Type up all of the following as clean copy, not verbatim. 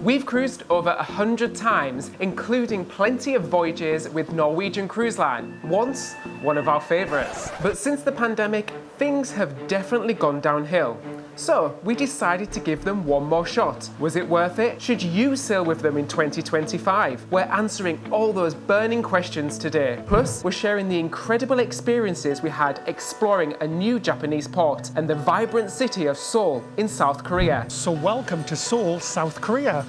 We've cruised over 100 times, including plenty of voyages with Norwegian Cruise Line, once one of our favourites. But since the pandemic, things have definitely gone downhill. So we decided to give them one more shot. Was it worth it? Should you sail with them in 2025? We're answering all those burning questions today. Plus, we're sharing the incredible experiences we had exploring a new Japanese port and the vibrant city of Seoul in South Korea. So welcome to Seoul, South Korea.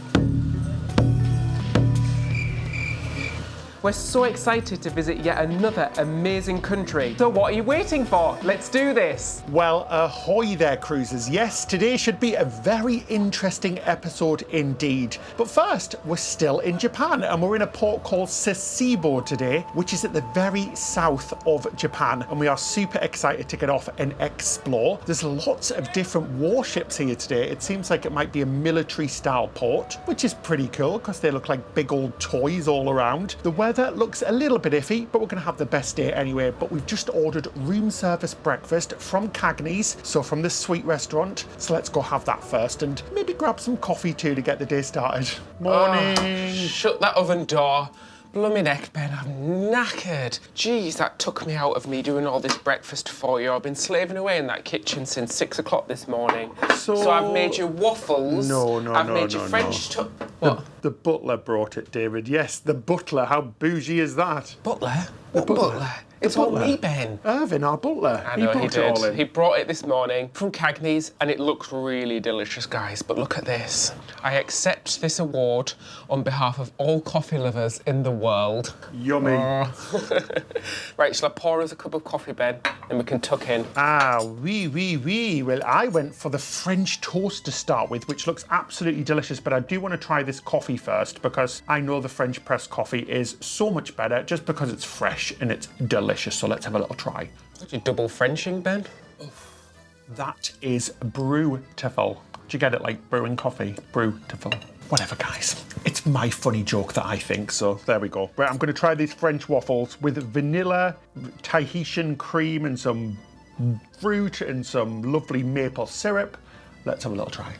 We're so excited to visit yet another amazing country. So what are you waiting for? Let's do this. Well, ahoy there, cruisers. Yes, today should be a very interesting episode indeed. But first, we're still in Japan and we're in a port called Sasebo today, which is at the very south of Japan. And we are super excited to get off and explore. There's lots of different warships here today. It seems like it might be a military style port, which is pretty cool because they look like big old toys all around. The weather looks a little bit iffy, but we're going to have the best day anyway. But we've just ordered room service breakfast from Cagney's, so from the sweet restaurant. So let's go have that first and maybe grab some coffee too to get the day started. Morning. Oh, shut that oven door. Blooming heck, Ben, I'm knackered. Jeez, that took me out of me doing all this breakfast for you. I've been slaving away in that kitchen since 6 o'clock this morning. So I've made you waffles. I've made you French toast. What? The butler brought it, David. Yes, the butler. How bougie is that? Butler? What butler? It's all me, Ben. Irvin, our butler. I know, he brought it all in. He brought it this morning from Cagney's and it looks really delicious, guys. But look at this. I accept this award on behalf of all coffee lovers in the world. Yummy. Right, shall I pour us a cup of coffee, Ben? And we can tuck in. Oui. Well, I went for the French toast to start with, which looks absolutely delicious, but I do want to try this coffee first because I know the French press coffee is so much better just because it's fresh and it's delicious. So let's have a little try. Are you double Frenching, Ben? That is beautiful. Do you get it, like brewing coffee? Beautiful. Whatever, guys. It's my funny joke that I think, so there we go. Right, I'm going to try these French waffles with vanilla, Tahitian cream and some fruit and some lovely maple syrup. Let's have a little try.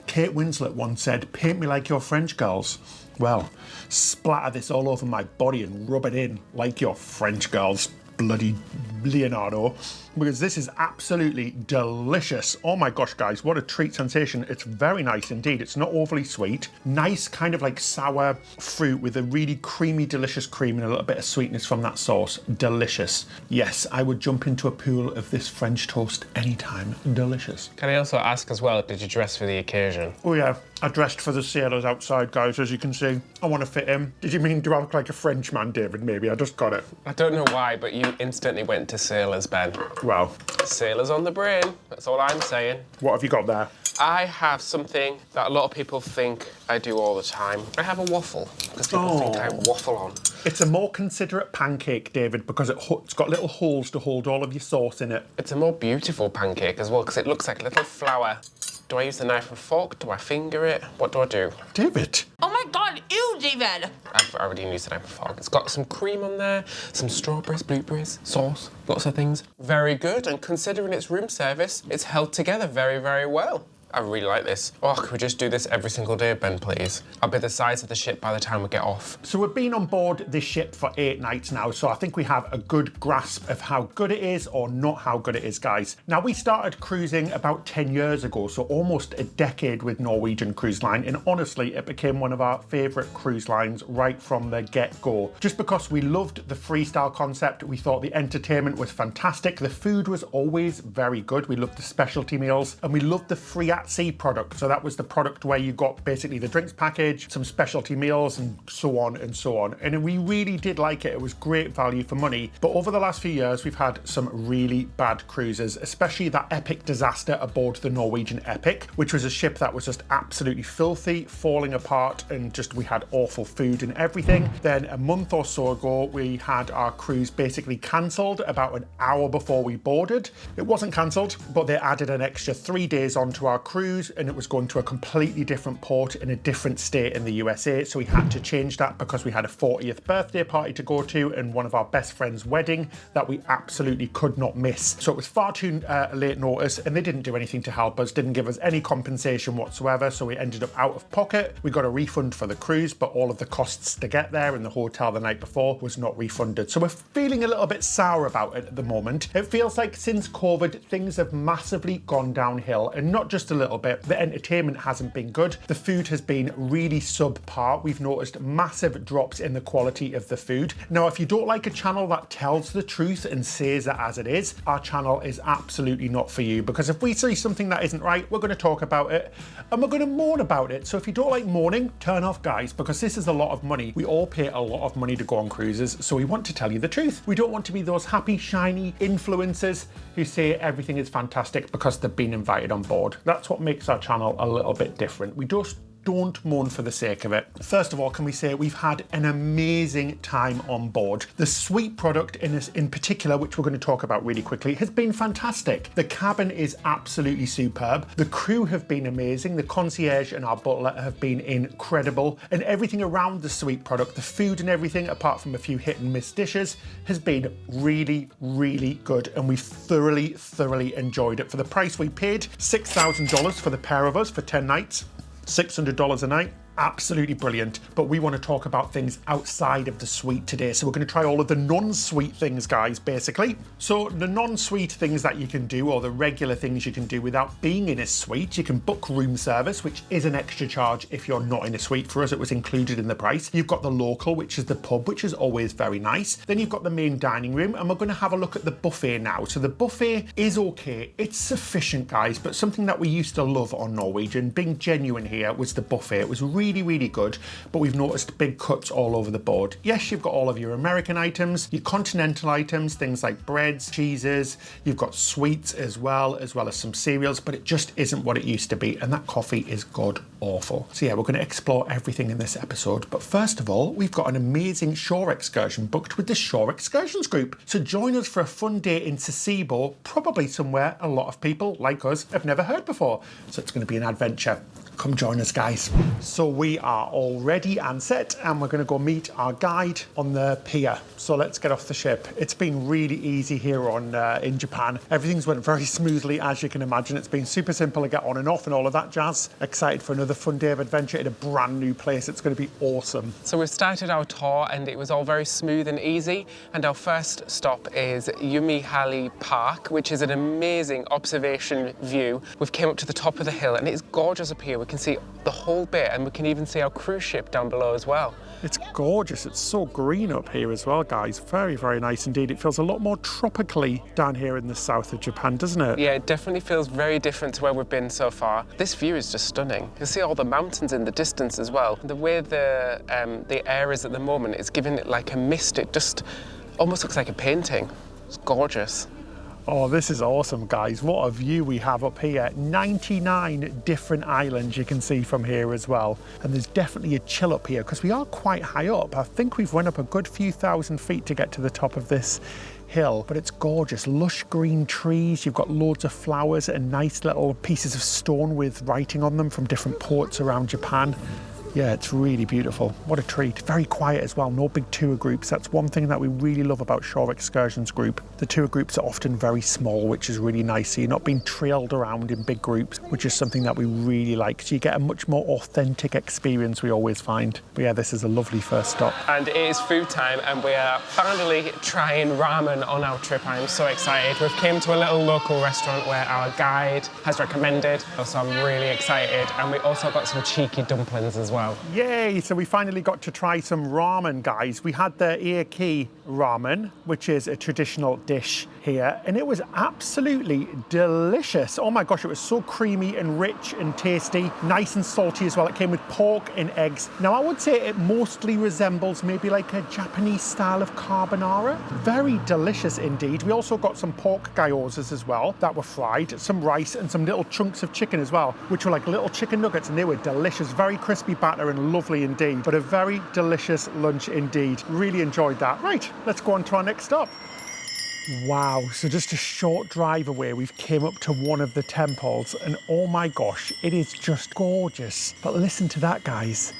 Kate Winslet once said, "Paint me like your French girls." Well, splatter this all over my body and rub it in like your French girls, bloody Leonardo, because this is absolutely delicious. Oh my gosh, guys, what a treat sensation. It's very nice indeed. It's not overly sweet. Nice kind of like sour fruit with a really creamy, delicious cream and a little bit of sweetness from that sauce. Delicious. Yes, I would jump into a pool of this French toast anytime. Delicious. Can I also ask as well, did you dress for the occasion? Oh yeah, I dressed for the sailors outside, guys, as you can see. I want to fit in. Did you mean do I look like a Frenchman, David? Maybe, I just got it. I don't know why, but you instantly went to sailors, Ben. Well, sailors on the brain, that's all I'm saying. What have you got there? I have something that a lot of people think I do all the time. I have a waffle, because people think I waffle on. It's a more considerate pancake, David, because it's got little holes to hold all of your sauce in it. It's a more beautiful pancake as well, because it looks like a little flower. Do I use the knife and fork? Do I finger it? What do I do? David! Oh my God, ew, David! I've already used the knife and fork. It's got some cream on there, some strawberries, blueberries, sauce, lots of things. Very good, and considering it's room service, it's held together very, very well. I really like this. Oh, could we just do this every single day, Ben, please? I'll be the size of the ship by the time we get off. So we've been on board this ship for 8 nights now, so I think we have a good grasp of how good it is or not how good it is, guys. Now, we started cruising about 10 years ago, so almost a decade with Norwegian Cruise Line, and honestly, it became one of our favourite cruise lines right from the get-go. Just because we loved the freestyle concept, we thought the entertainment was fantastic, the food was always very good, we loved the specialty meals, and we loved the free at sea product. So that was the product where you got basically the drinks package, some specialty meals and so on and so on. And we really did like it. It was great value for money. But over the last few years, we've had some really bad cruises, especially that epic disaster aboard the Norwegian Epic, which was a ship that was just absolutely filthy, falling apart, and just we had awful food and everything. Then a month or so ago, we had our cruise basically cancelled about an hour before we boarded. It wasn't cancelled, but they added an extra 3 days onto our cruise and it was going to a completely different port in a different state in the USA. So we had to change that because we had a 40th birthday party to go to and one of our best friends' wedding that we absolutely could not miss. So it was far too late notice and they didn't do anything to help us, didn't give us any compensation whatsoever. So we ended up out of pocket. We got a refund for the cruise, but all of the costs to get there and the hotel the night before was not refunded. So we're feeling a little bit sour about it at the moment. It feels like since COVID, things have massively gone downhill, and not just a little bit. The entertainment hasn't been good. The food has been really subpar. We've noticed massive drops in the quality of the food. Now, if you don't like a channel that tells the truth and says it as it is, our channel is absolutely not for you, because if we see something that isn't right, we're going to talk about it and we're going to mourn about it. So if you don't like mourning, turn off, guys, because this is a lot of money. We all pay a lot of money to go on cruises, so we want to tell you the truth. We don't want to be those happy, shiny influencers who say everything is fantastic because they've been invited on board. That's what makes our channel a little bit different. We just don't mourn for the sake of it. First of all, can we say we've had an amazing time on board. The suite product in particular, which we're going to talk about really quickly, has been fantastic. The cabin is absolutely superb. The crew have been amazing. The concierge and our butler have been incredible. And everything around the suite product, the food and everything, apart from a few hit and miss dishes, has been really, really good. And we've thoroughly enjoyed it. For the price we paid, $6,000 for the pair of us for 10 nights. $600 a night. Absolutely brilliant. But we want to talk about things outside of the suite today. So we're going to try all of the non-suite things, guys, basically. So the non-suite things that you can do, or the regular things you can do without being in a suite, you can book room service, which is an extra charge if you're not in a suite. For us, it was included in the price. You've got the local, which is the pub, which is always very nice. Then you've got the main dining room, and we're going to have a look at the buffet now. So the buffet is okay. It's sufficient, guys, but something that we used to love on Norwegian, being genuine here, was the buffet. It was really good, but we've noticed big cuts all over the board. Yes, you've got all of your American items, your continental items, things like breads, cheeses, you've got sweets as well as some cereals, but it just isn't what it used to be, and that coffee is god awful. So yeah, we're going to explore everything in this episode, but first of all, we've got an amazing shore excursion booked with the Shore Excursions group. So join us for a fun day in Sasebo, probably somewhere a lot of people like us have never heard before. So it's going to be an adventure. Come join us, guys. So we are all ready and set, and we're going to go meet our guide on the pier. So let's get off the ship. It's been really easy here in Japan. Everything's went very smoothly, as you can imagine. It's been super simple to get on and off and all of that jazz. Excited for another fun day of adventure in a brand new place. It's going to be awesome. So we've started our tour and it was all very smooth and easy. And our first stop is Yumihali Park, which is an amazing observation view. We've came up to the top of the hill and it's gorgeous up here. We can see the whole bit, and we can even see our cruise ship down below as well. It's gorgeous. It's so green up here as well, guys. Very nice indeed. It feels a lot more tropically down here in the south of Japan, doesn't it? Yeah, it definitely feels very different to where we've been so far. This view is just stunning. You see all the mountains in the distance as well. The way the air is at the moment, it's giving it like a mist. It just almost looks like a painting. It's gorgeous. Oh, this is awesome, guys. What a view we have up here. 99 different islands you can see from here as well. And there's definitely a chill up here because we are quite high up. I think we've went up a good few thousand feet to get to the top of this hill, but it's gorgeous. Lush green trees, you've got loads of flowers and nice little pieces of stone with writing on them from different ports around Japan. Yeah, it's really beautiful. What a treat. Very quiet as well, no big tour groups. That's one thing that we really love about Shore Excursions group. The tour groups are often very small, which is really nice. So you're not being trailed around in big groups, which is something that we really like. So you get a much more authentic experience, we always find. But yeah, this is a lovely first stop. And it is food time, and we are finally trying ramen on our trip. I am so excited. We've came to a little local restaurant where our guide has recommended, so I'm really excited. And we also got some cheeky dumplings as well. Yay! So we finally got to try some ramen, guys. We had the Aiki ramen, which is a traditional dish here, and it was absolutely delicious. Oh my gosh, it was so creamy and rich and tasty, nice and salty as well. It came with pork and eggs. Now, I would say it mostly resembles maybe like a Japanese style of carbonara. Very delicious indeed. We also got some pork gyozas as well that were fried, some rice and some little chunks of chicken as well, which were like little chicken nuggets, and they were delicious. Very crispy batter and lovely indeed, but a very delicious lunch indeed. Really enjoyed that. Right, let's go on to our next stop. Wow, so just a short drive away, we've came up to one of the temples and oh my gosh, it is just gorgeous. But listen to that, guys.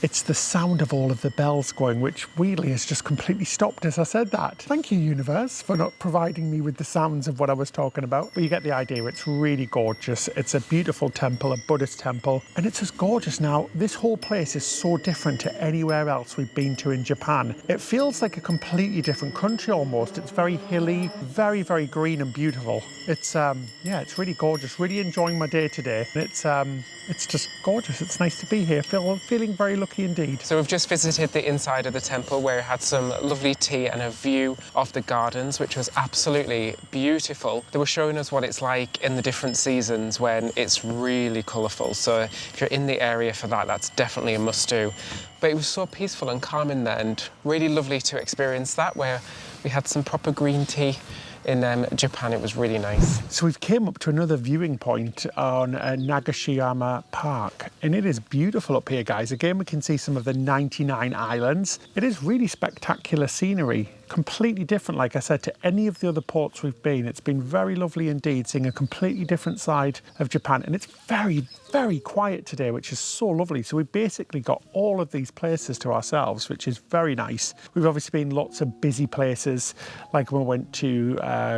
It's the sound of all of the bells going, which weirdly has just completely stopped as I said that. Thank you, universe, for not providing me with the sounds of what I was talking about. But you get the idea, it's really gorgeous. It's a beautiful temple, a Buddhist temple, and it's just gorgeous. Now, this whole place is so different to anywhere else we've been to in Japan. It feels like a completely different country almost. It's very hilly, very, very green and beautiful. It's, yeah, it's really gorgeous. Really enjoying my day today. And it's just gorgeous. It's nice to be here. Feeling very lucky indeed. So we've just visited the inside of the temple where we had some lovely tea and a view of the gardens, which was absolutely beautiful. They were showing us what it's like in the different seasons when it's really colourful. So if you're in the area for that, that's definitely a must-do. But it was so peaceful and calm in there and really lovely to experience that, where we had some proper green tea. In Japan, it was really nice. So we've came up to another viewing point on Nagashiyama Park, and it is beautiful up here, guys. Again, we can see some of the 99 islands. It is really spectacular scenery. Completely different, like I said, to any of the other ports we've been. It's been very lovely indeed, seeing a completely different side of Japan. And it's very, very quiet today, which is so lovely. So we basically got all of these places to ourselves, which is very nice. We've obviously been lots of busy places, like when we went to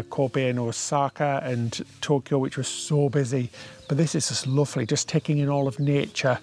Kobe and Osaka and Tokyo, which was so busy. But this is just lovely, just taking in all of nature,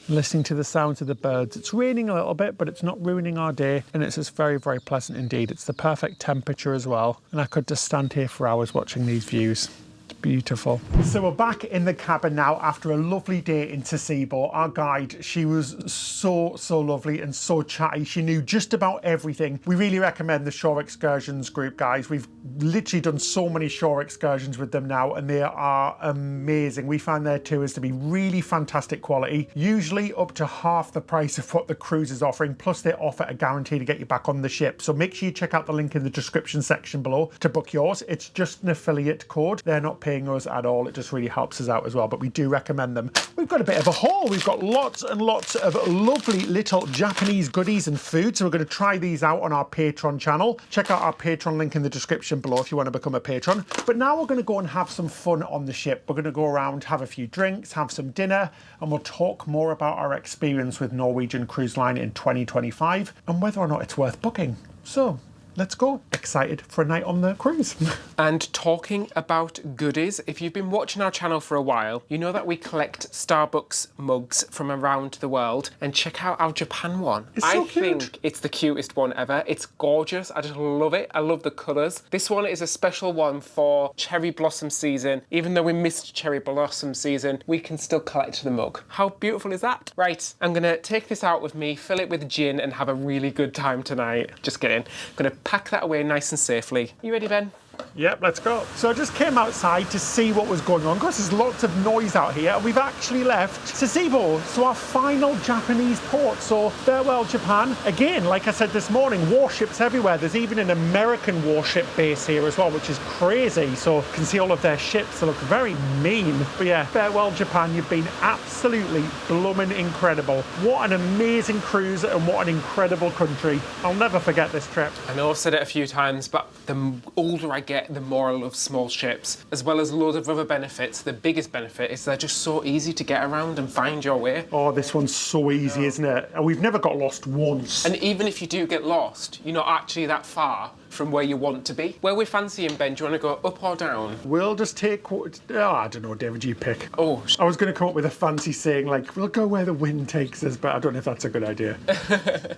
listening to the sounds of the birds. It's raining a little bit, but it's not ruining our day, and it's just very, very pleasant indeed. It's the perfect temperature as well, and I could just stand here for hours watching these views. It's beautiful. So we're back in the cabin now after a lovely day in Sasebo. Our guide, she was so lovely and so chatty. She knew just about everything. We really recommend the Shore Excursions group, guys. We've literally done so many shore excursions with them now, and they are amazing. We find their tours to be really fantastic quality, usually up to half the price of what the cruise is offering, plus they offer a guarantee to get you back on the ship. So make sure you check out the link in the description section below to book yours. It's just an affiliate code. They're not paying us at all. It just really helps us out as well, but we do recommend them. We've got a bit of a haul. We've got lots and lots of lovely little Japanese goodies and food, so we're going to try these out on our Patreon channel. Check out our Patreon link in the description below if you want to become a patron. But now we're going to go and have some fun on the ship. We're going to go around, have a few drinks, have some dinner, and we'll talk more about our experience with Norwegian Cruise Line in 2025 and whether or not it's worth booking. So let's go. Excited for a night on the cruise. And talking about goodies, if you've been watching our channel for a while, you know that we collect Starbucks mugs from around the world. And check out our Japan one. It's so cute. I think it's the cutest one ever. It's gorgeous. I just love it. I love the colours. This one is a special one for cherry blossom season. Even though we missed cherry blossom season, we can still collect the mug. How beautiful is that? Right, I'm gonna take this out with me, fill it with gin, and have a really good time tonight. Just kidding. I'm gonna pack that away nice and safely. You ready, Ben? Yep, let's go. So I just came outside to see what was going on because there's lots of noise out here. We've actually left Sasebo, so our final Japanese port. So farewell, Japan. Again, like I said this morning, warships everywhere. There's even an American warship base here as well, which is crazy. So you can see all of their ships. They look very mean. But yeah, farewell, Japan. You've been absolutely blooming incredible. What an amazing cruise and what an incredible country. I'll never forget this trip. I know I've said it a few times, but the older I get, the more I love small ships, as well as loads of other benefits. The biggest benefit is they're just so easy to get around and find your way. Oh, this one's so easy, isn't it? And we've never got lost once. And even if you do get lost, you're not actually that far from where you want to be. Where we're fancying, Ben, do you want to go up or down? We'll just take, I don't know, David, you pick. Oh. I was going to come up with a fancy saying, like, we'll go where the wind takes us, but I don't know if that's a good idea.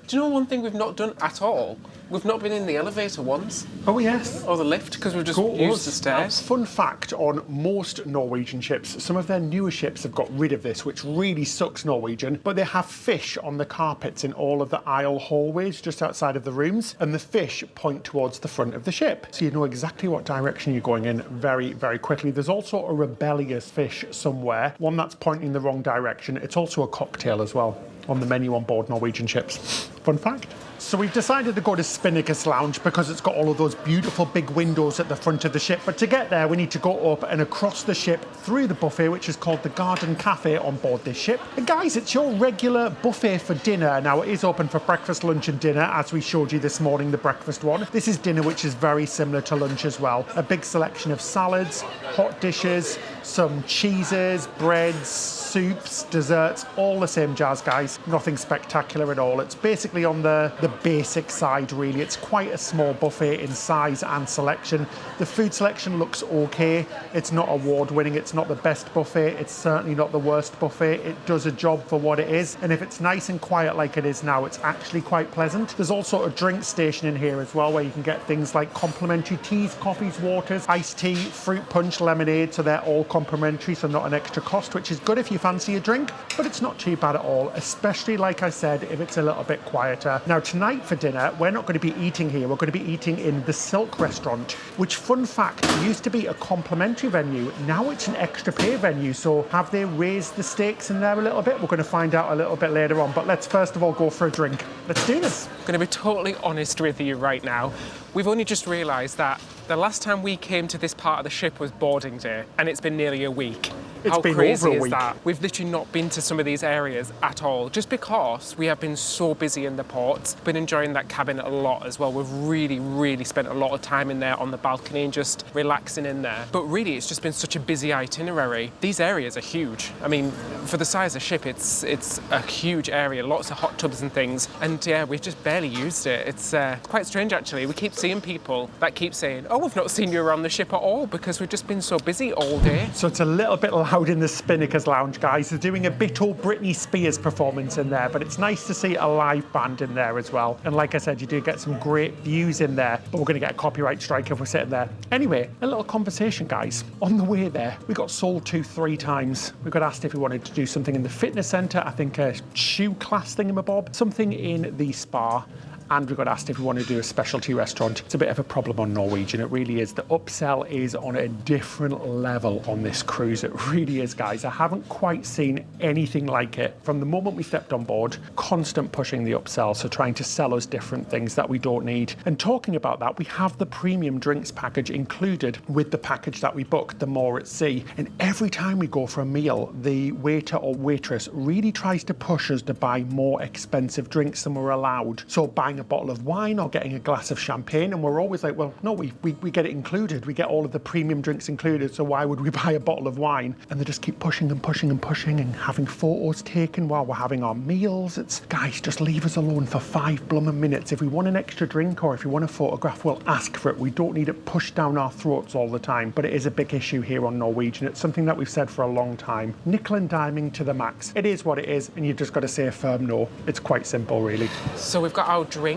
Do you know one thing we've not done at all? We've not been in the elevator once. Oh, yes. Or the lift, because we've just used the stairs. Fun fact on most Norwegian ships, some of their newer ships have got rid of this, which really sucks Norwegian, but they have fish on the carpets in all of the aisle hallways just outside of the rooms, and the fish point towards the front of the ship. So you know exactly what direction you're going in very, very quickly. There's also a rebellious fish somewhere, one that's pointing the wrong direction. It's also a cocktail as well. on the menu on board Norwegian ships. Fun fact. So we've decided to go to Spinnaker's Lounge because it's got all of those beautiful big windows at the front of the ship. But to get there, we need to go up and across the ship through the buffet, which is called the Garden Cafe on board this ship. And guys, it's your regular buffet for dinner. Now, it is open for breakfast, lunch and dinner, as we showed you this morning, the breakfast one. This is dinner, which is very similar to lunch as well. A big selection of salads, hot dishes, some cheeses, breads, soups, desserts, all the same jazz, guys. Nothing spectacular at all. It's basically on the basic side, really. It's quite a small buffet in size and selection. The food selection looks okay. It's not award-winning. It's not the best buffet. It's certainly not the worst buffet. It does a job for what it is. And if it's nice and quiet like it is now, it's actually quite pleasant. There's also a drink station in here as well, where you can get things like complimentary teas, coffees, waters, iced tea, fruit punch, lemonade. So they're all complimentary, so not an extra cost, which is good if you fancy a drink, but it's not too bad at all, especially, like I said, if it's a little bit quieter. Now, tonight for dinner, we're not going to be eating here. We're going to be eating in the Silk restaurant, which, fun fact, used to be a complimentary venue. Now it's an extra pay venue. So have they raised the stakes in there a little bit? We're going to find out a little bit later on, but let's first of all go for a drink. Let's do this. I'm going to be totally honest with you right now. We've only just realised that the last time we came to this part of the ship was boarding day, and it's been nearly a week. It's How been crazy over a is week. that? We've literally not been to some of these areas at all, just because we have been so busy in the ports. Been enjoying that cabin a lot as well. We've really spent a lot of time in there on the balcony and just relaxing in there. But really, it's just been such a busy itinerary. These areas are huge. I mean, for the size of ship, it's a huge area, lots of hot tubs and things. And yeah, we've just barely used it. It's quite strange, actually. We keep seeing people that keep saying, oh, we've not seen you around the ship at all, because we've just been so busy all day. So it's a little bit loud in the Spinnaker's Lounge, guys. They're doing a bit of Britney Spears performance in there, but it's nice to see a live band in there as well. And like I said, you do get some great views in there, but we're going to get a copyright strike if we're sitting there. Anyway, a little conversation, guys. On the way there, we got sold to 3 times. We got asked if we wanted to do something in the fitness centre, I think a shoe class thingamabob, something in the spa, and we got asked if we want to do a specialty restaurant. It's a bit of a problem on Norwegian, it really is. The upsell is on a different level on this cruise. It really is, guys. I haven't quite seen anything like it. From the moment we stepped on board, constant pushing the upsell, so trying to sell us different things that we don't need. And talking about that, we have the premium drinks package included with the package that we booked, the More at Sea. And every time we go for a meal, the waiter or waitress really tries to push us to buy more expensive drinks than we're allowed. So buying a bottle of wine or getting a glass of champagne, and we're always like, well, no, we get it included. We get all of the premium drinks included, so why would we buy a bottle of wine? And they just keep pushing and pushing and pushing and having photos taken while we're having our meals. It's, guys, just leave us alone for 5 blooming minutes. If we want an extra drink or if you want a photograph, we'll ask for it. We don't need it pushed down our throats all the time. But it is a big issue here on Norwegian. It's something that we've said for a long time. Nickel and diming to the max. It is what it is, and you've just got to say a firm no. It's quite simple, really. So we've got our drinks.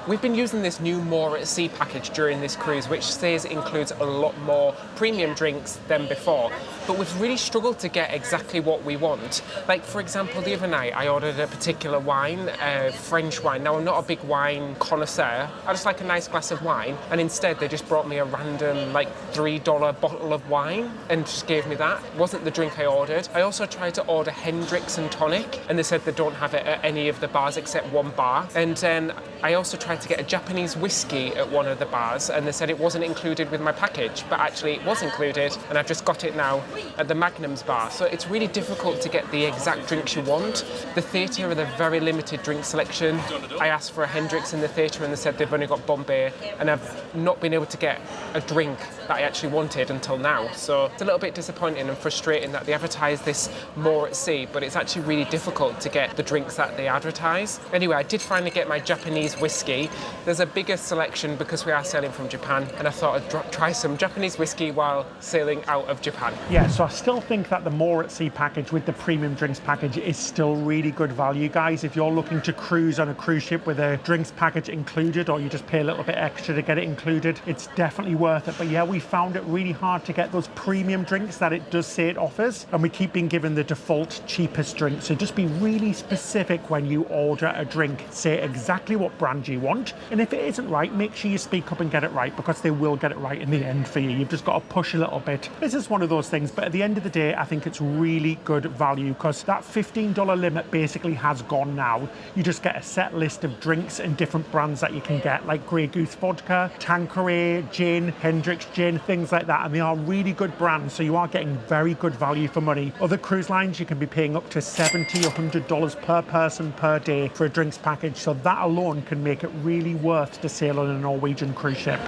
We've been using this new More at Sea package during this cruise, which says it includes a lot more premium drinks than before. But we've really struggled to get exactly what we want. Like, for example, the other night I ordered a particular wine, French wine. Now, I'm not a big wine connoisseur. I just like a nice glass of wine. And instead, they just brought me a random, like, $3 bottle of wine and just gave me that. It wasn't the drink I ordered. I also tried to order Hendrick's and tonic, and they said they don't have it at any of the bars except one bar. And then I also tried to get a Japanese whiskey at one of the bars, and they said it wasn't included with my package, but actually it was included, and I've just got it now at the Magnum's bar. So it's really difficult to get the exact drinks you want. The theatre are the very limited drink selection. I asked for a Hendrick's in the theatre, and they said they've only got Bombay, and I've not been able to get a drink that I actually wanted until now. So it's a little bit disappointing and frustrating that they advertise this More at Sea, but it's actually really difficult to get the drinks that they advertise. Anyway, I did finally get my Japanese whiskey. There's a bigger selection because we are sailing from Japan, and I thought I'd try some Japanese whiskey while sailing out of Japan. Yeah, so I still think that the More at Sea package with the premium drinks package is still really good value, guys. If you're looking to cruise on a cruise ship with a drinks package included, or you just pay a little bit extra to get it included, it's definitely worth it. But yeah, we found it really hard to get those premium drinks that it does say it offers, and we keep being given the default cheapest drink. So just be really specific when you order a drink. Say exactly what brand you want. And if it isn't right, make sure you speak up and get it right, because they will get it right in the end for you. You've just got to push a little bit. This is one of those things, but at the end of the day, I think it's really good value, because that $15 limit basically has gone now. You just get a set list of drinks and different brands that you can get, like Grey Goose vodka, Tanqueray gin, Hendrick's gin, things like that, and they are really good brands, so you are getting very good value for money. Other cruise lines, you can be paying up to $70 or $100 per person per day for a drinks package, so that alone can make it really worth to sail on a Norwegian cruise ship.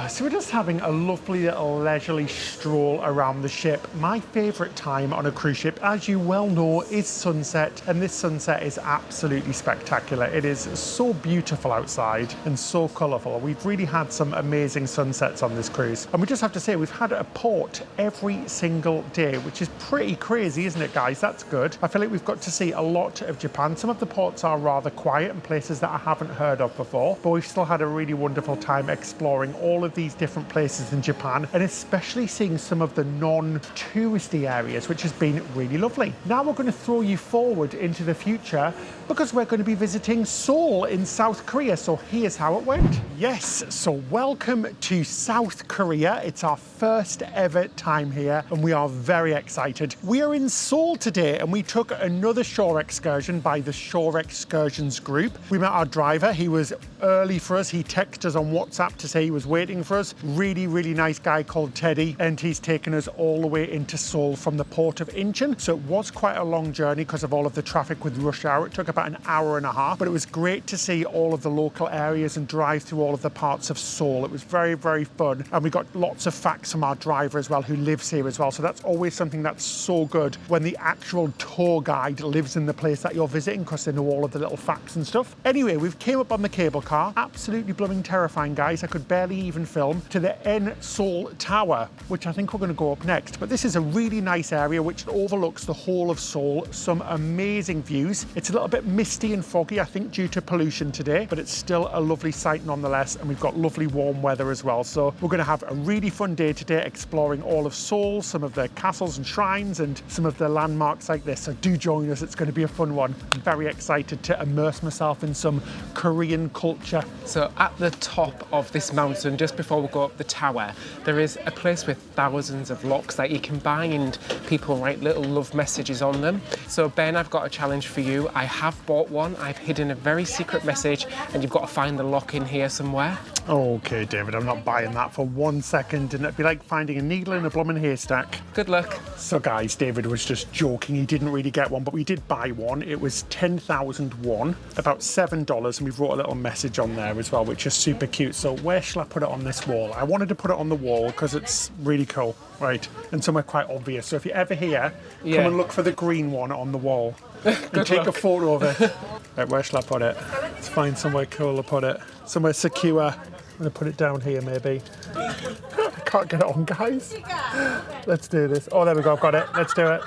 So we're just having a lovely little leisurely stroll around the ship. My favourite time on a cruise ship, as you well know, is sunset, and this sunset is absolutely spectacular. It is so beautiful outside and so colourful. We've really had some amazing sunsets on this cruise, and we just have to say we've had a port every single day, which is pretty crazy, isn't it, guys? That's good. I feel like we've got to see a lot of Japan. Some of the ports are rather quiet and places that I haven't heard of before, but we've still had a really wonderful time exploring all of these different places in Japan, and especially seeing some of the non-touristy areas, which has been really lovely. Now we're going to throw you forward into the future, because we're going to be visiting Seoul in South Korea. So here's how it went. Yes, so welcome to South Korea. It's our first ever time here, and we are very excited. We are in Seoul today, and we took another shore excursion by the Shore Excursions group. We met our driver. He was early for us. He texted us on WhatsApp to say he was waiting for us. Really, really nice guy called Teddy, and he's taken us all the way into Seoul from the port of Incheon. So it was quite a long journey because of all of the traffic with rush hour. It took about an hour and a half, but it was great to see all of the local areas and drive through all of the parts of Seoul. It was very, very fun, and we got lots of facts from our driver as well, who lives here as well. So that's always something that's so good when the actual tour guide lives in the place that you're visiting, because they know all of the little facts and stuff. Anyway, we've came up on the cable car. Absolutely blooming terrifying, guys. I could barely even film, to the Seoul Tower, which I think we're going to go up next. But this is a really nice area which overlooks the whole of Seoul. Some amazing views. It's a little bit misty and foggy, I think, due to pollution today, but it's still a lovely sight nonetheless, and we've got lovely warm weather as well. So we're going to have a really fun day today exploring all of Seoul, some of the castles and shrines, and some of the landmarks like this. So do join us. It's going to be a fun one. I'm very excited to immerse myself in some Korean culture. So at the top of this mountain, just before we go up the tower, there is a place with thousands of locks that you can buy, and people write little love messages on them. So Ben, I've got a challenge for you. I have bought one. I've hidden a very secret message, and you've got to find the lock in here somewhere. Okay, David, I'm not buying that for 1 second, and it'd be like finding a needle in a blooming haystack. Good luck. So guys, David was just joking. He didn't really get one, but we did buy one. It was 10,000 won, about $7, and we wrote a little message on there as well, which is super cute. So where shall I put it on this wall? I wanted to put it on the wall because it's really cool, right? And somewhere quite obvious. So if you're ever here, come and look for the green one on the wall. And take a photo of it. Right, where shall I put it? Let's find somewhere cool to put it. Somewhere secure. I'm going to put it down here, maybe. I can't get it on, guys. Let's do this. Oh, there we go. I've got it. Let's do it.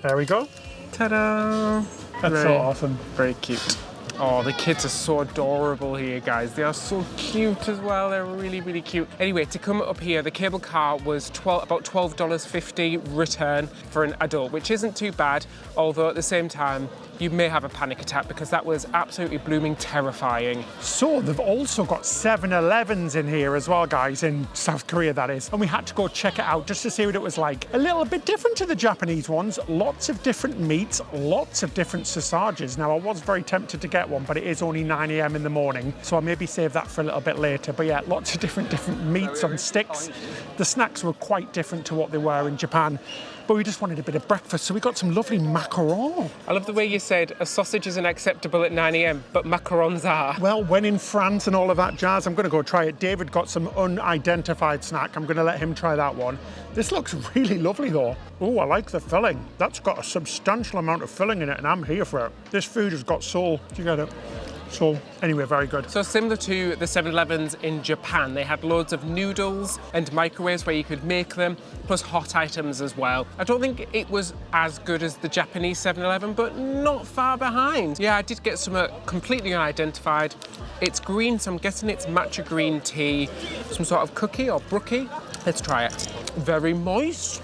There we go. Ta-da! That's so awesome. Very cute. Oh, the kids are so adorable here, guys. They are so cute as well. They're really, really cute. Anyway, to come up here, the cable car was about $12.50 return for an adult, which isn't too bad, although at the same time, you may have a panic attack because that was absolutely blooming terrifying. So they've also got 7-Elevens in here as well, guys, in South Korea, that is. And we had to go check it out just to see what it was like. A little bit different to the Japanese ones. Lots of different meats, lots of different sausages. Now, I was very tempted to get one, but it is only 9 a.m. in the morning, so I'll maybe save that for a little bit later. But yeah, lots of different meats on sticks. The snacks were quite different to what they were in Japan, but we just wanted a bit of breakfast, so we got some lovely macarons. I love the way you said a sausage isn't acceptable at 9 a.m, but macarons are. Well, when in France and all of that jazz, I'm going to go try it. David got some unidentified snack. I'm going to let him try that one. This looks really lovely, though. Oh, I like the filling. That's got a substantial amount of filling in it, and I'm here for it. This food has got soul. Do you get it? So anyway, very good. So similar to the 7-Elevens in Japan, they had loads of noodles and microwaves where you could make them, plus hot items as well. I don't think it was as good as the Japanese 7-Eleven, but not far behind. Yeah, I did get some completely unidentified. It's green, so I'm guessing it's matcha green tea, some sort of cookie or brookie. Let's try it. Very moist.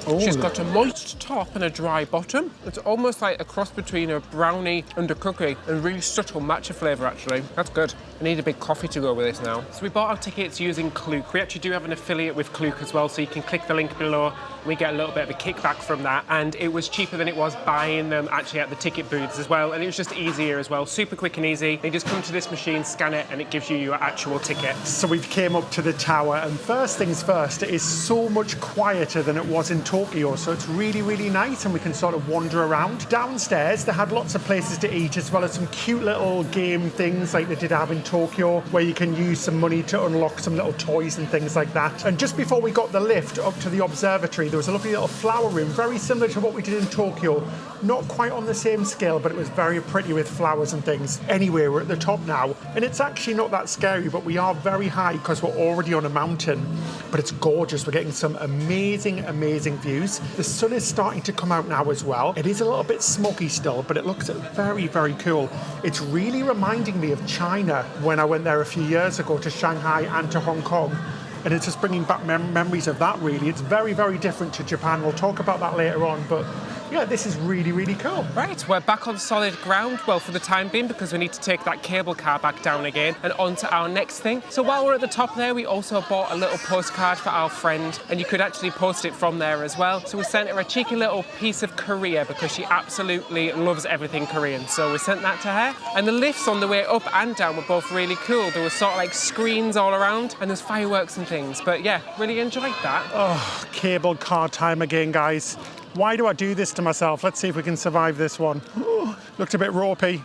She's got a moist top and a dry bottom. It's almost like a cross between a brownie and a cookie, and really subtle matcha flavour, actually. That's good. I need a big coffee to go with this now. So we bought our tickets using Klook. We actually do have an affiliate with Klook as well, so you can click the link below. We get a little bit of a kickback from that, and it was cheaper than it was buying them actually at the ticket booths as well, and it was just easier as well. Super quick and easy. You just come to this machine, scan it, and it gives you your actual ticket. So we've came up to the tower, and first things first, it is so much quieter than it was in Tokyo, so it's really, really nice, and we can sort of wander around. Downstairs, they had lots of places to eat, as well as some cute little game things like they did have in Tokyo, where you can use some money to unlock some little toys and things like that. And just before we got the lift up to the observatory, there was a lovely little flower room, very similar to what we did in Tokyo. Not quite on the same scale, but it was very pretty with flowers and things. Anyway, we're at the top now, and it's actually not that scary, but we are very high because we're already on a mountain. But it's gorgeous. We're getting some amazing, amazing views. The sun is starting to come out now as well. It is a little bit smoky still, but it looks very, very cool. It's really reminding me of China when I went there a few years ago to Shanghai and to Hong Kong. And it's just bringing back memories of that, really. It's very, very different to Japan. We'll talk about that later on, but yeah, this is really, really cool. Right, we're back on solid ground, well, for the time being, because we need to take that cable car back down again and on to our next thing. So while we're at the top there, we also bought a little postcard for our friend, and you could actually post it from there as well. So we sent her a cheeky little piece of Korea because she absolutely loves everything Korean. So we sent that to her. And the lifts on the way up and down were both really cool. There was sort of like screens all around, and there's fireworks and things. But yeah, really enjoyed that. Oh, cable car time again, guys. Why do I do this to myself? Let's see if we can survive this one. Ooh, looked a bit ropey,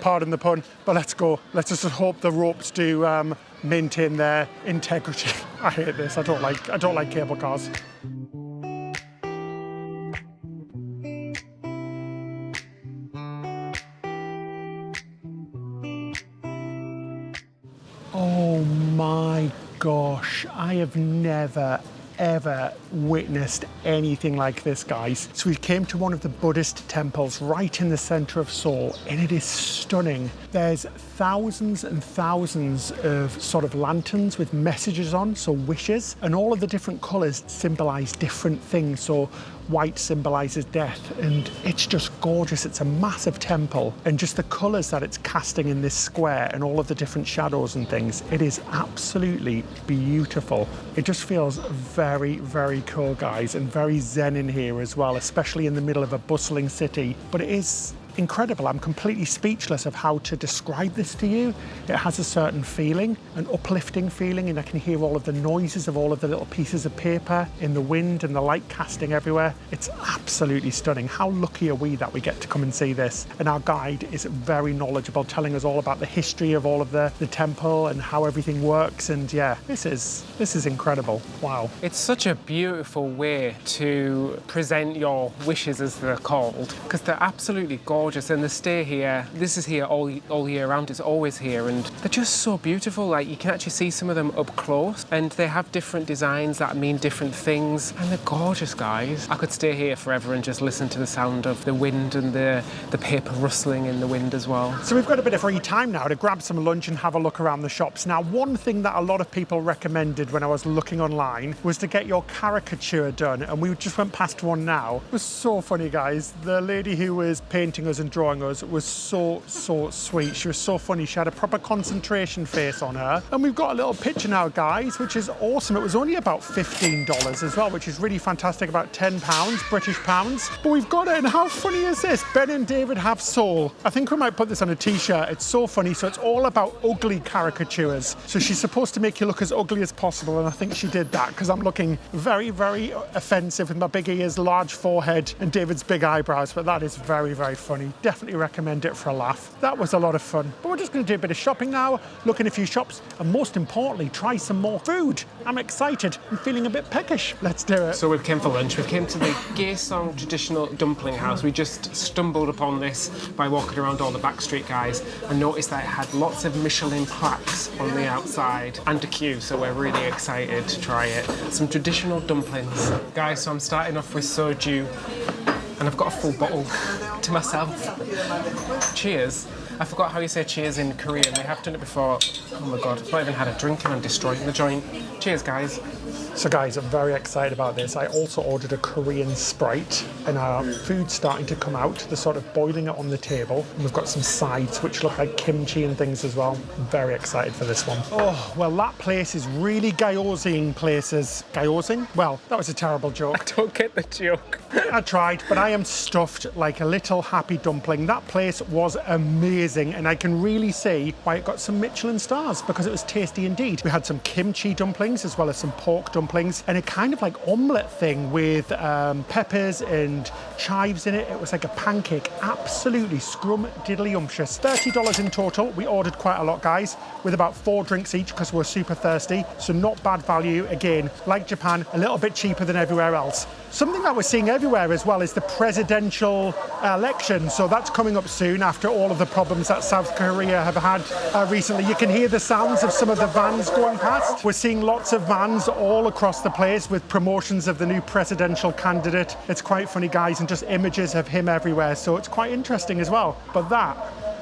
pardon the pun, but let's go. Let's just hope the ropes do maintain their integrity. I hate this. I don't like cable cars. Oh my gosh, I have never ever witnessed anything like this, guys. So we came to one of the Buddhist temples right in the center of Seoul, and it is stunning. There's thousands and thousands of sort of lanterns with messages on, so wishes, and all of the different colors symbolize different things. So white symbolizes death, and it's just gorgeous. It's a massive temple, and just the colors that it's casting in this square and all of the different shadows and things, it is absolutely beautiful. It just feels very, very cool, guys, and very zen in here as well, especially in the middle of a bustling city. But it is incredible. I'm completely speechless of how to describe this to you. It has a certain feeling, an uplifting feeling, and I can hear all of the noises of all of the little pieces of paper in the wind and the light casting everywhere. It's absolutely stunning. How lucky are we that we get to come and see this? And our guide is very knowledgeable, telling us all about the history of all of the temple and how everything works. And yeah, this is incredible. Wow. It's such a beautiful way to present your wishes, as they're called, because they're absolutely gorgeous. And the stay here, this is here all year round. It's always here, and they're just so beautiful. Like, you can actually see some of them up close, and they have different designs that mean different things, and they're gorgeous, guys. I could stay here forever and just listen to the sound of the wind and the paper rustling in the wind as well. So we've got a bit of free time now to grab some lunch and have a look around the shops. Now, one thing that a lot of people recommended when I was looking online was to get your caricature done, and we just went past one now. It was so funny, guys. The lady who was painting us and drawing us was so sweet. She was so funny. She had a proper concentration face on her. And we've got a little picture now, guys, which is awesome. It was only about $15 as well, which is really fantastic, about £10, British pounds. But we've got it, and how funny is this? Ben and David have soul. I think we might put this on a t-shirt. It's so funny. So it's all about ugly caricatures. So she's supposed to make you look as ugly as possible, and I think she did that, because I'm looking very, very offensive with my big ears, large forehead, and David's big eyebrows. But that is very, very funny. Definitely recommend it for a laugh. That was a lot of fun. But we're just going to do a bit of shopping now, look in a few shops, and most importantly, try some more food. I'm excited. I'm feeling a bit peckish. Let's do it. So we've came for lunch. We've came to the Gaesong Traditional Dumpling House. We just stumbled upon this by walking around all the backstreet, guys, and noticed that it had lots of Michelin plaques on the outside and a queue, so we're really excited to try it. Some traditional dumplings. Guys, so I'm starting off with soju, and I've got a full bottle to myself. Cheers. I forgot how you say cheers in Korean. We have done it before. Oh my god, I've not even had a drink and I'm destroying the joint. Cheers, guys. So guys, I'm very excited about this. I also ordered a Korean Sprite and our food's starting to come out. They're sort of boiling it on the table. And we've got some sides which look like kimchi and things as well. I'm very excited for this one. Oh, well, that place is really gyoza-ing places. Gyoza-ing? Well, that was a terrible joke. I don't get the joke. I tried, but I am stuffed like a little happy dumpling. That place was amazing and I can really see why it got some Michelin stars because it was tasty indeed. We had some kimchi dumplings as well as some pork dumplings and a kind of like omelette thing with peppers and chives in it. It was like a pancake, absolutely scrum-diddly-umptious. $30 in total. We ordered quite a lot, guys, with about 4 drinks each because we're super thirsty. So not bad value. Again, like Japan, a little bit cheaper than everywhere else. Something that we're seeing everywhere as well is the presidential election. So that's coming up soon after all of the problems that South Korea have had recently. You can hear the sounds of some of the vans going past. We're seeing lots of vans all across the place with promotions of the new presidential candidate. It's quite funny, guys, and just images of him everywhere. So it's quite interesting as well. But that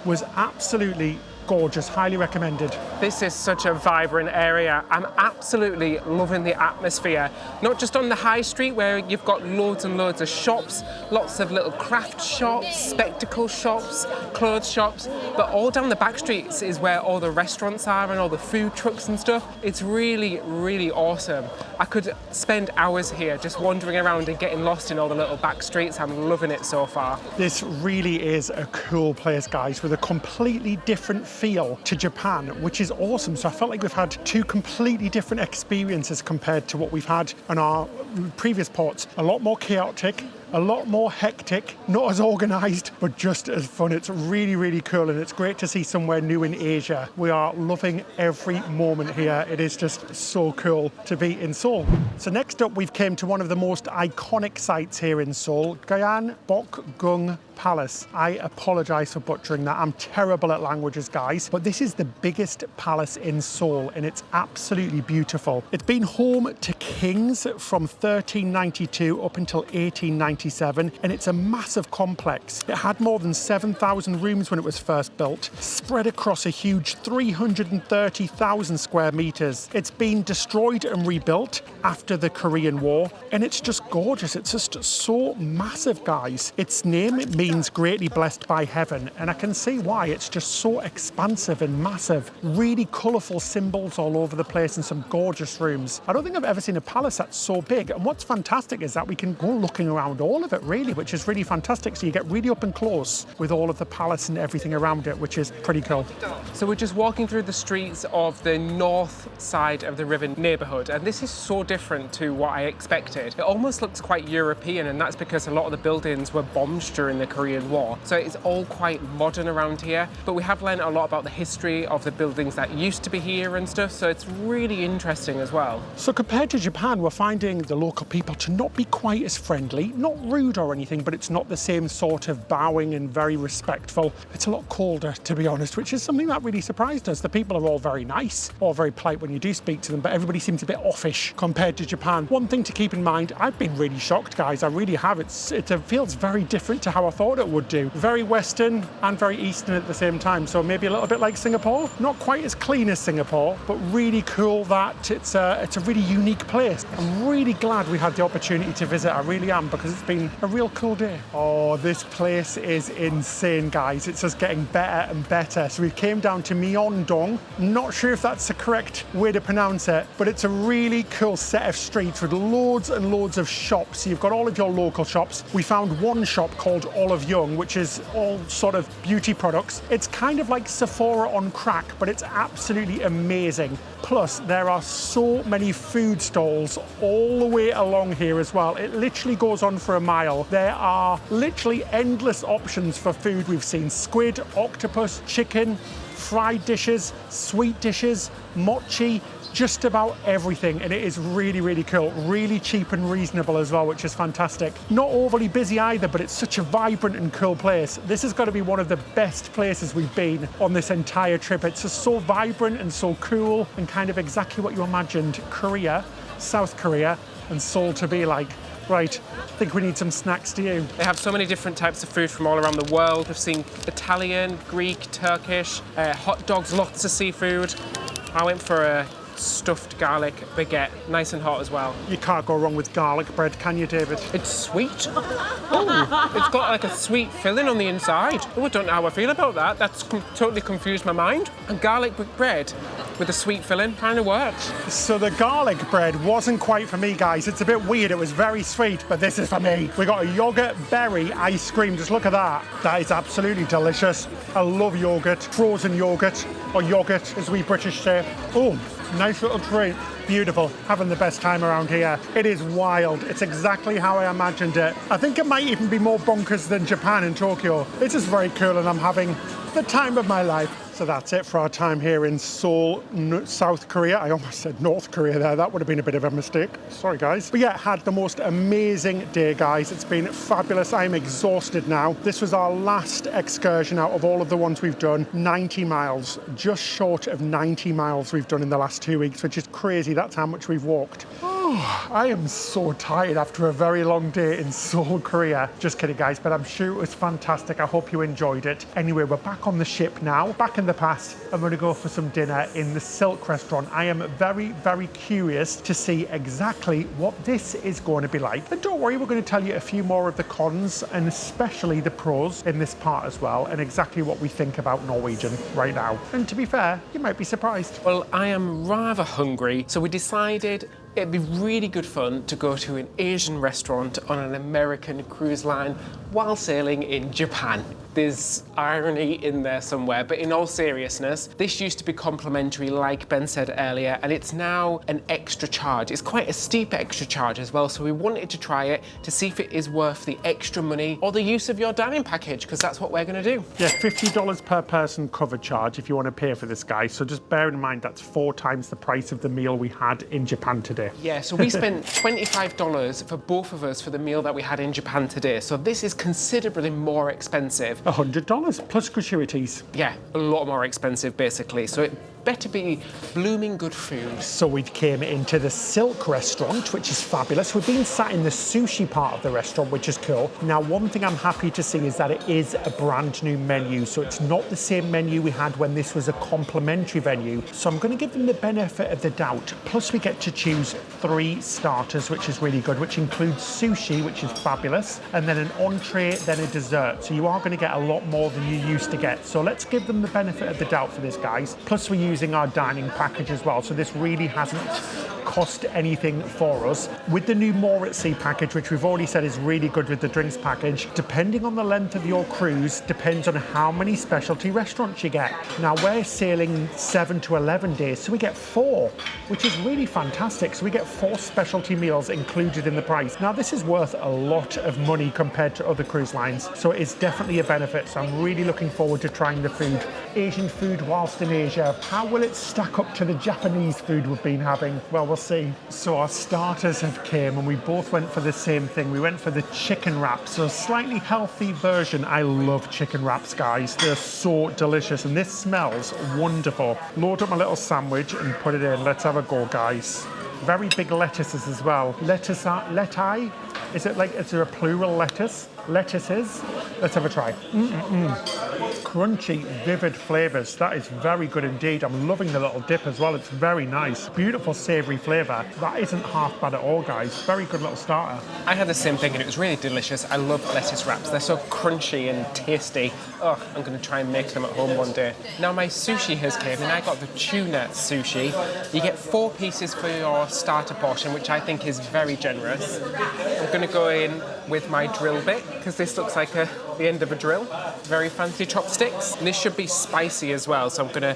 was absolutely gorgeous, highly recommended. This is such a vibrant area. I'm absolutely loving the atmosphere. Not just on the high street where you've got loads and loads of shops, lots of little craft shops, spectacle shops, clothes shops, but all down the back streets is where all the restaurants are and all the food trucks and stuff. It's really, really awesome. I could spend hours here just wandering around and getting lost in all the little back streets. I'm loving it so far. This really is a cool place, guys, with a completely different feel to Japan, which is awesome. So I felt like we've had 2 completely different experiences compared to what we've had on our previous ports. A lot more chaotic, a lot more hectic, not as organised, but just as fun. It's really, really cool, and it's great to see somewhere new in Asia. We are loving every moment here. It is just so cool to be in Seoul. So next up, we've came to one of the most iconic sites here in Seoul, Gyeongbokgung Palace. I apologise for butchering that. I'm terrible at languages, guys, but this is the biggest palace in Seoul, and it's absolutely beautiful. It's been home to kings from 1392 up until 1897, and it's a massive complex. It had more than 7,000 rooms when it was first built, spread across a huge 330,000 square meters. It's been destroyed and rebuilt after the Korean War, and it's just gorgeous. It's just so massive, guys. Its name, it means greatly blessed by heaven, and I can see why. It's just so expansive and massive. Really colourful symbols all over the place and some gorgeous rooms. I don't think I've ever seen a palace that's so big, and what's fantastic is that we can go looking around all of it, really, which is really fantastic. So you get really up and close with all of the palace and everything around it, which is pretty cool. So we're just walking through the streets of the north side of the river neighbourhood, and this is so different to what I expected. It almost looks quite European, and that's because a lot of the buildings were bombed during the Korean War. So it's all quite modern around here, but we have learned a lot about the history of the buildings that used to be here and stuff, so it's really interesting as well. So compared to Japan, we're finding the local people to not be quite as friendly, not rude or anything, but it's not the same sort of bowing and very respectful. It's a lot colder, to be honest, which is something that really surprised us. The people are all very nice, all very polite when you do speak to them, but everybody seems a bit offish compared to Japan. One thing to keep in mind, I've been really shocked, guys, I really have. It feels very different to how I thought it would do. Very Western and very Eastern at the same time, so maybe a little bit like Singapore. Not quite as clean as Singapore, but really cool that it's a really unique place. I'm really glad we had the opportunity to visit. I really am, because it's been a real cool day. Oh, this place is insane, guys. It's just getting better and better. So we came down to Myeongdong. Not sure if that's the correct way to pronounce it, but it's a really cool set of streets with loads and loads of shops. So you've got all of your local shops. We found one shop called Olive Young, which is all sort of beauty products. It's kind of like Sephora on crack, but it's absolutely amazing. Plus, there are so many food stalls all the way along here as well. It literally goes on for a mile. There are literally endless options for food. We've seen squid, octopus, chicken, fried dishes, sweet dishes, mochi, just about everything, and it is really, really cool. Really cheap and reasonable as well, which is fantastic. Not overly busy either, but it's such a vibrant and cool place. This has got to be one of the best places we've been on this entire trip. It's just so vibrant and so cool, and kind of exactly what you imagined Korea, South Korea, and Seoul to be like. Right, I think we need some snacks, do you? They have so many different types of food from all around the world. We've seen Italian, Greek, Turkish, hot dogs, lots of seafood. I went for a stuffed garlic baguette, nice and hot as well. You can't go wrong with garlic bread, can you, David? It's sweet. Oh, it's got like a sweet filling on the inside. Oh, I don't know how I feel about that. That's totally confused my mind. And garlic bread with a sweet filling kind of works. So the garlic bread wasn't quite for me, guys. It's a bit weird. It was very sweet, but this is for me. We got a yogurt berry ice cream. Just look at that. That is absolutely delicious. I love yogurt, frozen yogurt, or yogurt as we British say. Oh, nice little treat. Beautiful. Having the best time around here. It is wild. It's exactly how I imagined it. I think it might even be more bonkers than Japan and Tokyo. It's just very cool and I'm having the time of my life. So that's it for our time here in Seoul, South Korea. I almost said North Korea there. That would have been a bit of a mistake. Sorry, guys. But yeah, had the most amazing day, guys. It's been fabulous. I'm exhausted now. This was our last excursion out of all of the ones we've done. 90 miles, just short of 90 miles we've done in the last 2 weeks, which is crazy. That's how much we've walked. Oh, I am so tired after a very long day in Seoul, Korea. Just kidding, guys, but I'm sure it was fantastic. I hope you enjoyed it. Anyway, we're back on the ship now. Back in the past, I'm going to go for some dinner in the Silk restaurant. I am very, very curious to see exactly what this is going to be like. And don't worry, we're going to tell you a few more of the cons and especially the pros in this part as well, and exactly what we think about Norwegian right now. And to be fair, you might be surprised. Well, I am rather hungry, so we decided it'd be really good fun to go to an Asian restaurant on an American cruise line while sailing in Japan. There's irony in there somewhere, but in all seriousness, this used to be complimentary, like Ben said earlier, and it's now an extra charge. It's quite a steep extra charge as well, so we wanted to try it to see if it is worth the extra money or the use of your dining package, because that's what we're going to do. Yeah, $50 per person cover charge if you want to pay for this, guys. So just bear in mind that's 4 times the price of the meal we had in Japan today. Yeah, so we spent $25 for both of us for the meal that we had in Japan today. So this is considerably more expensive. $100 plus gratuities. Yeah, a lot more expensive basically. So it better be blooming good food. So we came into the Silk restaurant, which is fabulous. We've been sat in the sushi part of the restaurant, which is cool. Now, one thing I'm happy to see is that it is a brand new menu. So it's not the same menu we had when this was a complimentary menu. So I'm going to give them the benefit of the doubt. Plus we get to choose 3 starters, which is really good, which includes sushi, which is fabulous, and then an entree, then a dessert. So you are going to get a lot more than you used to get. So let's give them the benefit of the doubt for this, guys. Plus we're using our dining package as well, so this really hasn't cost anything for us. With the new More at Sea package, which we've already said is really good with the drinks package, depending on the length of your cruise, depends on how many specialty restaurants you get. Now, we're sailing 7 to 11 days, so we get 4, which is really fantastic. So we get 4 specialty meals included in the price. Now, this is worth a lot of money compared to other cruise lines, so it's definitely a benefit. So I'm really looking forward to trying the food. Asian food whilst in Asia. How will it stack up to the Japanese food we've been having? Well, we'll see. So our starters have came and we both went for the same thing. We went for the chicken wraps, so a slightly healthy version. I love chicken wraps, guys. They're so delicious and this smells wonderful. Load up my little sandwich and put it in. Let's have a go, guys. Very big lettuces as well. Lettuce? Is there a plural lettuce? Lettuces? Let's have a try. Crunchy, vivid flavours. That is very good indeed. I'm loving the little dip as well. It's very nice. Beautiful savoury flavour. That isn't half bad at all, guys. Very good little starter. I had the same thing and it was really delicious. I love lettuce wraps. They're so crunchy and tasty. Oh, I'm going to try and make them at home one day. Now my sushi has came and I got the tuna sushi. You get 4 pieces for your starter portion, which I think is very generous. I'm going to go in with my drill bit because this looks like the end of a drill. Very fancy chopsticks. And this should be spicy as well, so I'm going to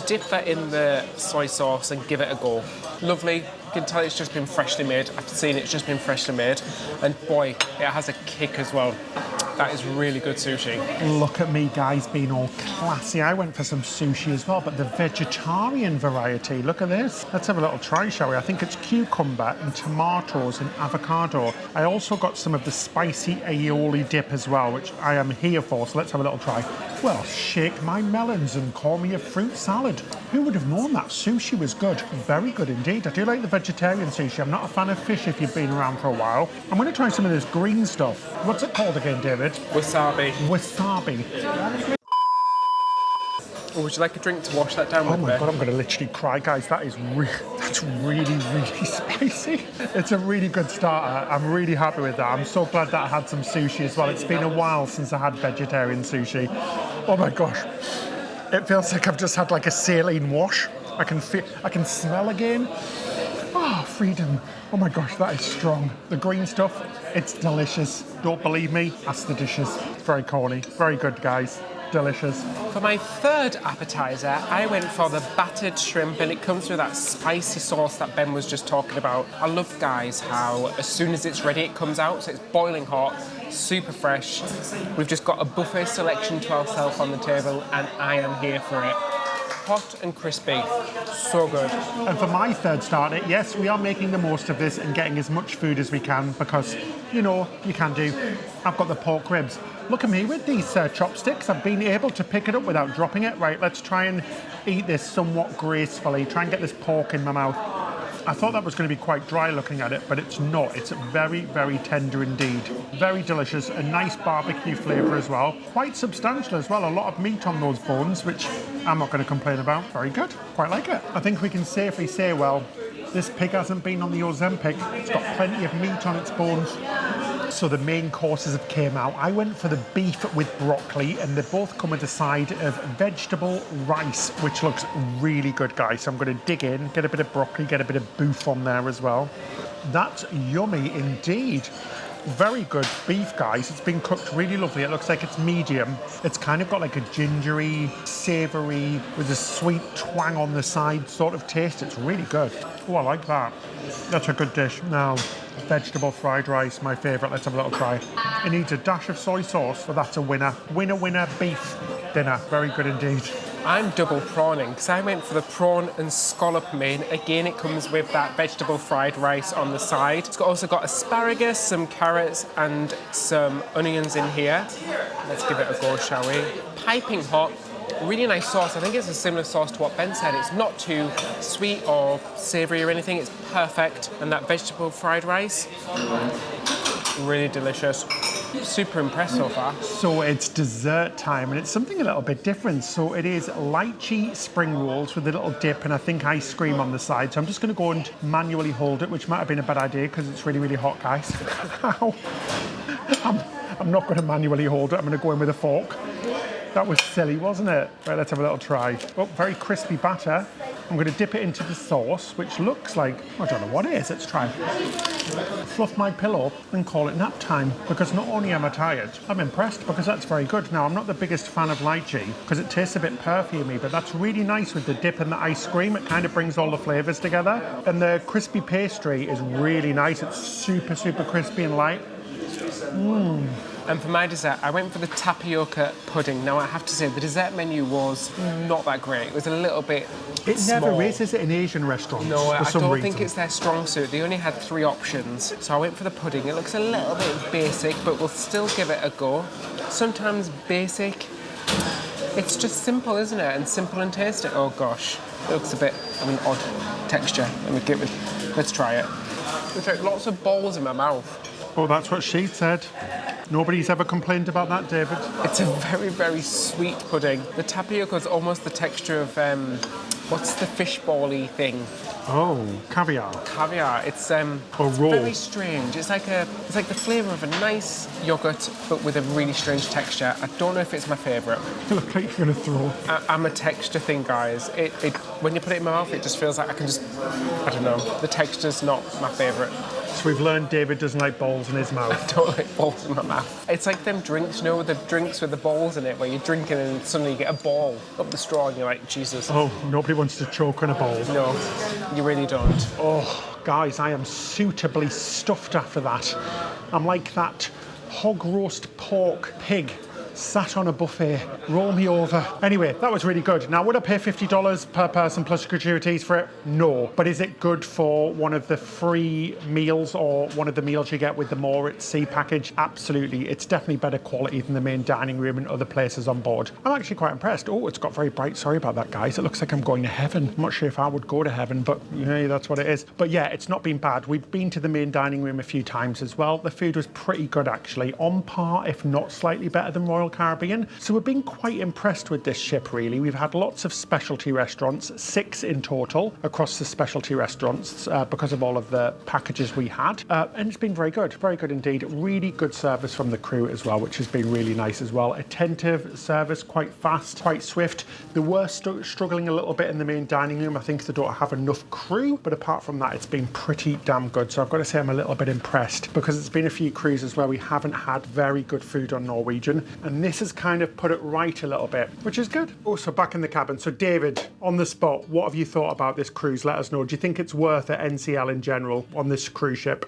dip that in the soy sauce and give it a go. Lovely. You can tell it's just been freshly made. I've seen it's just been freshly made. And boy, it has a kick as well. That is really good sushi. Look at me, guys, being all classy. I went for some sushi as well, but the vegetarian variety. Look at this. Let's have a little try, shall we? I think it's cucumber and tomatoes and avocado. I also got some of the spicy aioli dip as well, which I am here for, so let's have a little try. Well, shake my melons and call me a fruit salad. Who would have known that sushi was good? Very good indeed. I do like the vegetarian sushi. I'm not a fan of fish if you've been around for a while. I'm going to try some of this green stuff. What's it called again, David? Wasabi. Wasabi. Or would you like a drink to wash that down with? Oh my God, I'm going to literally cry, guys. That's really, really spicy. It's a really good starter. I'm really happy with that. I'm so glad that I had some sushi as well. It's been a while since I had vegetarian sushi. Oh my gosh. It feels like I've just had like a saline wash. I can smell again. Oh, freedom. Oh my gosh, that is strong. The green stuff, it's delicious. Don't believe me? Ask the dishes. It's very corny. Very good, guys. Delicious. For my third appetizer, I went for the battered shrimp, and it comes with that spicy sauce that Ben was just talking about. I love, guys, how as soon as it's ready, it comes out, so it's boiling hot, super fresh. We've just got a buffet selection to ourselves on the table, and I am here for it. Hot and crispy, so good. And for my third starter, yes, we are making the most of this and getting as much food as we can because, you know, you can do. I've got the pork ribs. Look at me with these chopsticks. I've been able to pick it up without dropping it. Right, let's try and eat this somewhat gracefully. Try and get this pork in my mouth. I thought that was going to be quite dry looking at it, but it's not. It's very, very tender indeed. Very delicious. A nice barbecue flavour as well. Quite substantial as well. A lot of meat on those bones, which I'm not going to complain about. Very good. Quite like it. I think we can safely say, well, this pig hasn't been on the Ozempic. It's got plenty of meat on its bones. So the main courses have came out. I went for the beef with broccoli, and they both come with a side of vegetable rice, which looks really good, guys. So I'm going to dig in, get a bit of broccoli, get a bit of beef on there as well. That's yummy indeed. Very good beef, guys. It's been cooked really lovely. It looks like it's medium. It's kind of got like a gingery, savoury, with a sweet twang on the side sort of taste. It's really good. Oh, I like that. That's a good dish. Now, vegetable fried rice, my favourite. Let's have a little try. It needs a dash of soy sauce, so that's a winner. Winner, winner, beef dinner. Very good indeed. I'm double prawning because I went for the prawn and scallop main. Again, it comes with that vegetable fried rice on the side. It's also got asparagus, some carrots and some onions in here. Let's give it a go, shall we? Piping hot. Really nice sauce. I think it's a similar sauce to what Ben said. It's not too sweet or savoury or anything. It's perfect. And that vegetable fried rice, really delicious. Super impressed so far. So it's dessert time, and it's something a little bit different. So it is lychee spring rolls with a little dip and I think ice cream on the side. So I'm just going to go and manually hold it, which might have been a bad idea because it's really, really hot, guys. I'm not going to manually hold it. I'm going to go in with a fork. That was silly, wasn't it? Right, let's have a little try. Oh, very crispy batter. I'm going to dip it into the sauce, which looks like, I don't know what it is. Let's try. Fluff my pillow and call it nap time, because not only am I tired, I'm impressed because that's very good. Now, I'm not the biggest fan of lychee because it tastes a bit perfumey, but that's really nice with the dip and the ice cream. It kind of brings all the flavours together. And the crispy pastry is really nice. It's super, super crispy and light. And for my dessert, I went for the tapioca pudding. Now, I have to say, the dessert menu was not that great. It was a little bit It small. never is it, in Asian restaurants? No, I for some don't reason. think it's their strong suit. They only had 3 options. So I went for the pudding. It looks a little bit basic, but we'll still give it a go. Sometimes basic, it's just simple, isn't it? And simple and tasty. Oh, gosh. It looks a bit of an odd texture. Let's try it. It's like lots of balls in my mouth. Oh, that's what she said. Nobody's ever complained about that, David. It's a very, very sweet pudding. The tapioca is almost the texture of, what's the fishball-y thing? Oh, caviar. Caviar. It's roll. very strange. It's like the flavour of a nice yoghurt, but with a really strange texture. I don't know if it's my favourite. You look like you're going to throw. I'm a texture thing, guys. It when you put it in my mouth, it just feels like I can just, I don't know. The texture's not my favourite. So we've learned David doesn't like balls in his mouth. I don't like balls in my mouth. It's like them drinks, you know, the drinks with the balls in it, where you're drinking and suddenly you get a ball up the straw and you're like, Jesus. Oh, nobody wants to choke on a ball. No, you really don't. Oh, guys, I am suitably stuffed after that. I'm like that hog roast pork pig sat on a buffet. Roll me over. Anyway, that was really good. Now, would I pay $50 per person plus gratuities for it? No. But is it good for one of the free meals or one of the meals you get with the More at Sea package? Absolutely. It's definitely better quality than the main dining room and other places on board. I'm actually quite impressed. Oh, it's got very bright. Sorry about that, guys. It looks like I'm going to heaven. I'm not sure if I would go to heaven, but yeah, that's what it is. But yeah, it's not been bad. We've been to the main dining room a few times as well. The food was pretty good, actually. On par, if not slightly better than Royal Caribbean. So we've been quite impressed with this ship, really. We've had lots of specialty restaurants, 6 in total across the specialty restaurants because of all of the packages we had. And it's been very good indeed. Really good service from the crew as well, which has been really nice as well. Attentive service, quite fast, quite swift. They were struggling a little bit in the main dining room. I think they don't have enough crew, but apart from that, it's been pretty damn good. So I've got to say I'm a little bit impressed because it's been a few cruises where we haven't had very good food on Norwegian, and this has kind of put it right a little bit, which is good. Also, back in the cabin. So David, on the spot, what have you thought about this cruise? Let us know. Do you think it's worth it, NCL in general, on this cruise ship?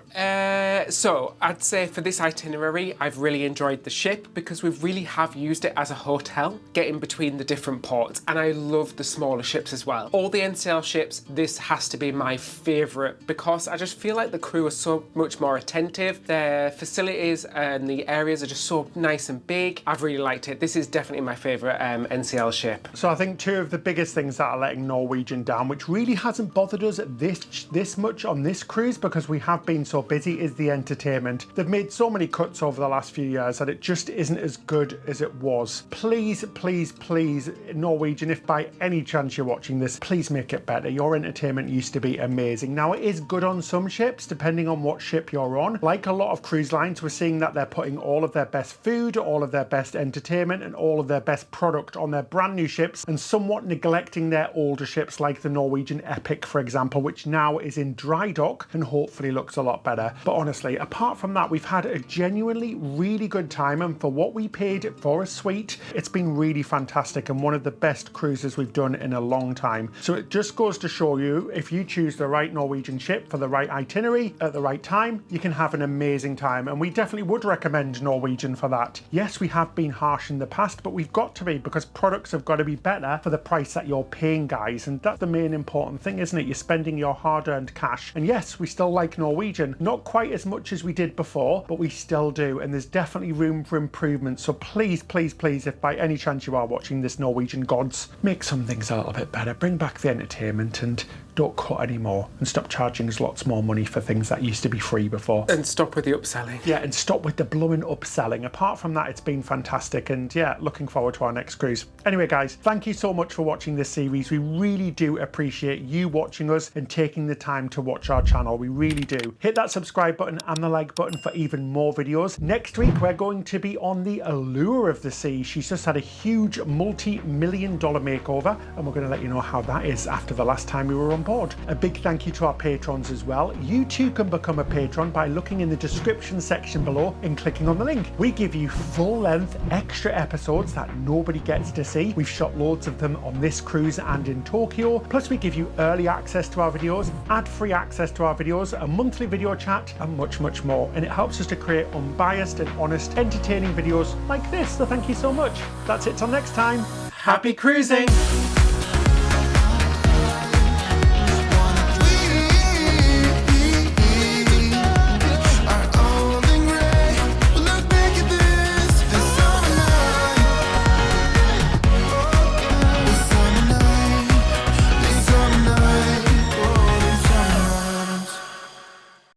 So I'd say for this itinerary, I've really enjoyed the ship because we really have used it as a hotel, getting between the different ports, and I love the smaller ships as well. All the NCL ships, this has to be my favourite because I just feel like the crew are so much more attentive. Their facilities and the areas are just so nice and big. I've really liked it. This is definitely my favourite NCL ship. So I think 2 of the biggest things that are letting Norwegian down, which really hasn't bothered us this much on this cruise because we have been so busy, is the entertainment. They've made so many cuts over the last few years that it just isn't as good as it was. Please, please, please, Norwegian, if by any chance you're watching this, please make it better. Your entertainment used to be amazing. Now, it is good on some ships, depending on what ship you're on. Like a lot of cruise lines, we're seeing that they're putting all of their best food, all of their best entertainment, and all of their best product on their brand new ships and somewhat neglecting their older ships like the Norwegian Epic, for example, which now is in dry dock and hopefully looks a lot better. But honestly, apart from that, we've had a genuinely really good time, and for what we paid for a suite, it's been really fantastic and one of the best cruises we've done in a long time. So it just goes to show you, if you choose the right Norwegian ship for the right itinerary at the right time, you can have an amazing time, and we definitely would recommend Norwegian for that. Yes, we have been harsh in the past, but we've got to be, because products have got to be better for the price that you're paying, guys, and that's the main important thing, isn't it? You're spending your hard-earned cash. And yes, we still like Norwegian, not quite as much as we did before, but we still do, and there's definitely room for improvement. So please, please, please, if by any chance you are watching this, Norwegian gods, make some things a little bit better, bring back the entertainment, and don't cut anymore, and stop charging us lots more money for things that used to be free before. And stop with the upselling. Yeah, and stop with the blowing upselling. Apart from that, it's been fantastic, and yeah, looking forward to our next cruise. Anyway, guys, thank you so much for watching this series. We really do appreciate you watching us and taking the time to watch our channel. We really do. Hit that subscribe button and the like button for even more videos. Next week, we're going to be on the Allure of the Sea. She's just had a huge multi-million-dollar makeover, and we're going to let you know how that is after the last time we were on board. A big thank you to our patrons as well. You too can become a patron by looking in the description section below and clicking on the link. We give you full-length extra episodes that nobody gets to see. We've shot loads of them on this cruise and in Tokyo. Plus we give you early access to our videos, ad-free access to our videos, a monthly video chat, and much, much more. And it helps us to create unbiased and honest, entertaining videos like this. So thank you so much. That's it till next time. Happy cruising!